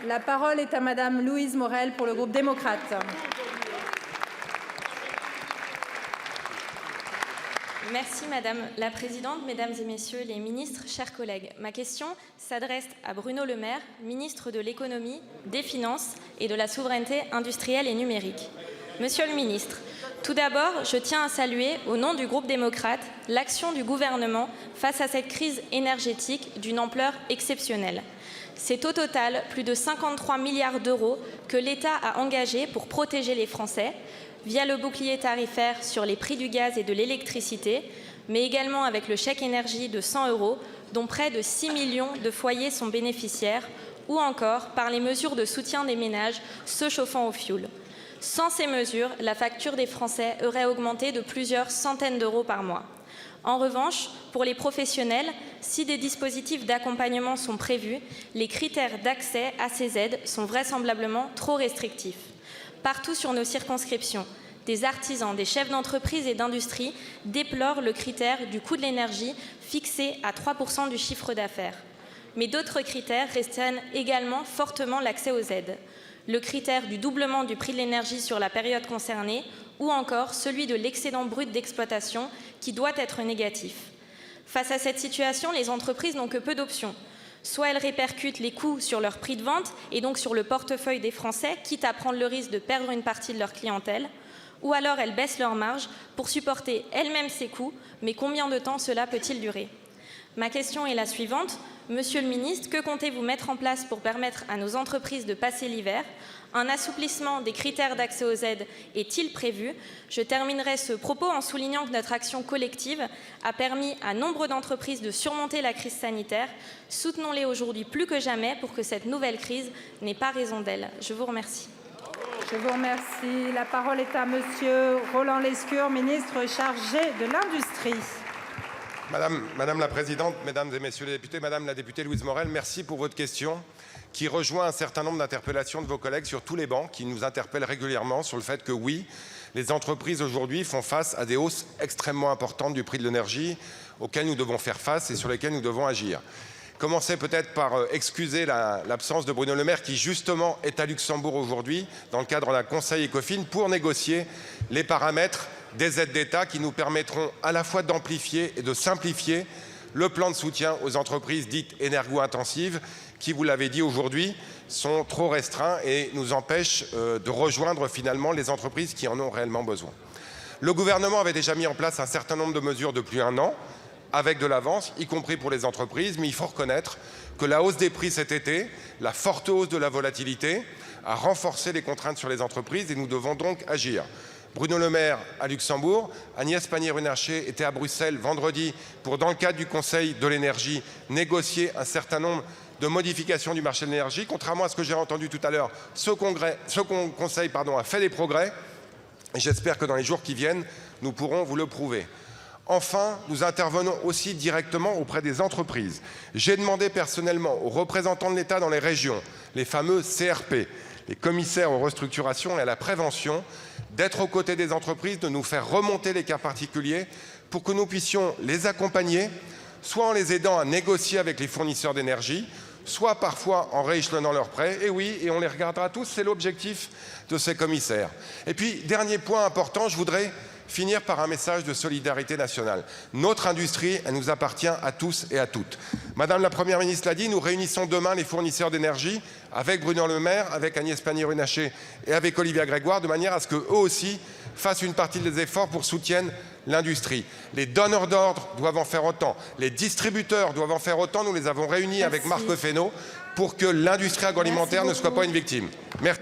La parole est à Madame Louise Morel pour le groupe démocrate. Merci Madame la Présidente, Mesdames et Messieurs les ministres, chers collègues. Ma question s'adresse à Bruno Le Maire, ministre de l'Économie, des Finances et de la Souveraineté industrielle et numérique. Monsieur le ministre, tout d'abord, je tiens à saluer, au nom du groupe démocrate, l'action du gouvernement face à cette crise énergétique d'une ampleur exceptionnelle. C'est au total plus de 53 milliards d'euros que l'État a engagés pour protéger les Français, via le bouclier tarifaire sur les prix du gaz et de l'électricité, mais également avec le chèque énergie de 100 €, dont près de 6 millions de foyers sont bénéficiaires, ou encore par les mesures de soutien des ménages se chauffant au fioul. Sans ces mesures, la facture des Français aurait augmenté de plusieurs centaines d'euros par mois. En revanche, pour les professionnels, si des dispositifs d'accompagnement sont prévus, les critères d'accès à ces aides sont vraisemblablement trop restrictifs. Partout sur nos circonscriptions, des artisans, des chefs d'entreprise et d'industrie déplorent le critère du coût de l'énergie fixé à 3% du chiffre d'affaires. Mais d'autres critères restreignent également fortement l'accès aux aides. Le critère du doublement du prix de l'énergie sur la période concernée ou encore celui de l'excédent brut d'exploitation qui doit être négatif. Face à cette situation, les entreprises n'ont que peu d'options. Soit elles répercutent les coûts sur leur prix de vente et donc sur le portefeuille des Français, quitte à prendre le risque de perdre une partie de leur clientèle, ou alors elles baissent leurs marges pour supporter elles-mêmes ces coûts, mais combien de temps cela peut-il durer? Ma question est la suivante. Monsieur le ministre, que comptez-vous mettre en place pour permettre à nos entreprises de passer l'hiver? Un assouplissement des critères d'accès aux aides est-il prévu? Je terminerai ce propos en soulignant que notre action collective a permis à nombre d'entreprises de surmonter la crise sanitaire. Soutenons-les aujourd'hui plus que jamais pour que cette nouvelle crise n'ait pas raison d'elle. Je vous remercie. Je vous remercie. La parole est à Monsieur Roland Lescure, ministre chargé de l'Industrie. Madame la Présidente, Mesdames et Messieurs les députés, Madame la députée Louise Morel, merci pour votre question qui rejoint un certain nombre d'interpellations de vos collègues sur tous les bancs qui nous interpellent régulièrement sur le fait que oui, les entreprises aujourd'hui font face à des hausses extrêmement importantes du prix de l'énergie auxquelles nous devons faire face et sur lesquelles nous devons agir. Commencer peut-être par excuser l'absence de Bruno Le Maire qui justement est à Luxembourg aujourd'hui dans le cadre d'un conseil ECOFIN pour négocier les paramètres des aides d'État qui nous permettront à la fois d'amplifier et de simplifier le plan de soutien aux entreprises dites énergo-intensives qui, vous l'avez dit aujourd'hui, sont trop restreints et nous empêchent de rejoindre finalement les entreprises qui en ont réellement besoin. Le gouvernement avait déjà mis en place un certain nombre de mesures depuis un an, avec de l'avance, y compris pour les entreprises, mais il faut reconnaître que la hausse des prix cet été, la forte hausse de la volatilité, a renforcé les contraintes sur les entreprises et nous devons donc agir. Bruno Le Maire à Luxembourg, Agnès Pannier-Runacher était à Bruxelles vendredi pour, dans le cadre du Conseil de l'énergie, négocier un certain nombre de modifications du marché de l'énergie. Contrairement à ce que j'ai entendu tout à l'heure, ce Conseil a fait des progrès et j'espère que dans les jours qui viennent, nous pourrons vous le prouver. Enfin, nous intervenons aussi directement auprès des entreprises. J'ai demandé personnellement aux représentants de l'État dans les régions, les fameux CRP, les commissaires aux restructurations et à la prévention, d'être aux côtés des entreprises, de nous faire remonter les cas particuliers pour que nous puissions les accompagner, soit en les aidant à négocier avec les fournisseurs d'énergie, soit parfois en rééchelonnant leurs prêts. Et oui, et on les regardera tous, c'est l'objectif de ces commissaires. Et puis, dernier point important, je voudrais finir par un message de solidarité nationale. Notre industrie, elle nous appartient à tous et à toutes. Madame la Première ministre l'a dit, nous réunissons demain les fournisseurs d'énergie avec Bruno Le Maire, avec Agnès Pannier-Runacher et avec Olivia Grégoire, de manière à ce qu'eux aussi fassent une partie des efforts pour soutenir l'industrie. Les donneurs d'ordre doivent en faire autant, les distributeurs doivent en faire autant. Nous les avons réunis avec Marc Fesneau pour que l'industrie agroalimentaire ne soit pas une victime. Merci.